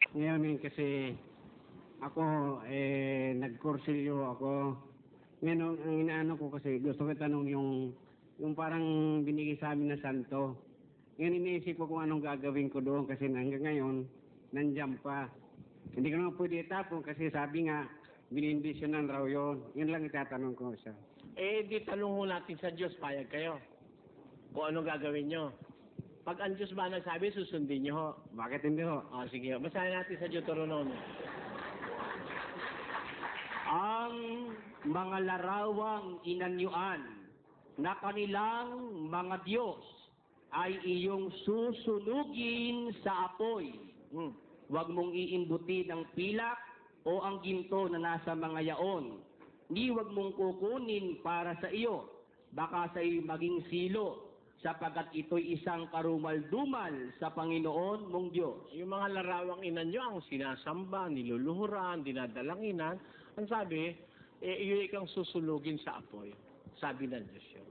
Ngayon kasi ako, nagkursilyo ako. Ngayon, ang inaano ko kasi, gusto ko tanong yung parang binigay sa amin na santo. Ngayon, iniisip ko kung anong gagawin ko doon kasi hanggang ngayon, nandiyan pa. Hindi ko naman pwede itapon kasi sabi nga, binindisyonan raw yun. Yun lang itatanong ko siya. Di tanong ho natin sa Diyos, payag kayo. Kung anong gagawin nyo. Pag ang Diyos ba nagsabi, susundin nyo ho. Bakit hindi ho? Sige, basahin natin sa Deuteronomy. Ang mga larawang inanyuan na kanilang mga Diyos ay iyong susunugin sa apoy. Huwag mong iimbutin ang pilak o ang ginto na nasa mga yaon. Ni huwag mong kukunin para sa iyo, baka sa iyo maging silo, sapagkat ito'y isang karumal-dumal sa Panginoon mong Diyos. Yung mga larawang inanyo ang sinasamba, niluluhuran, dinadalanginan, ang sabi, iyon ikang susulugin sa apoy. Sabi ng Diyos yun.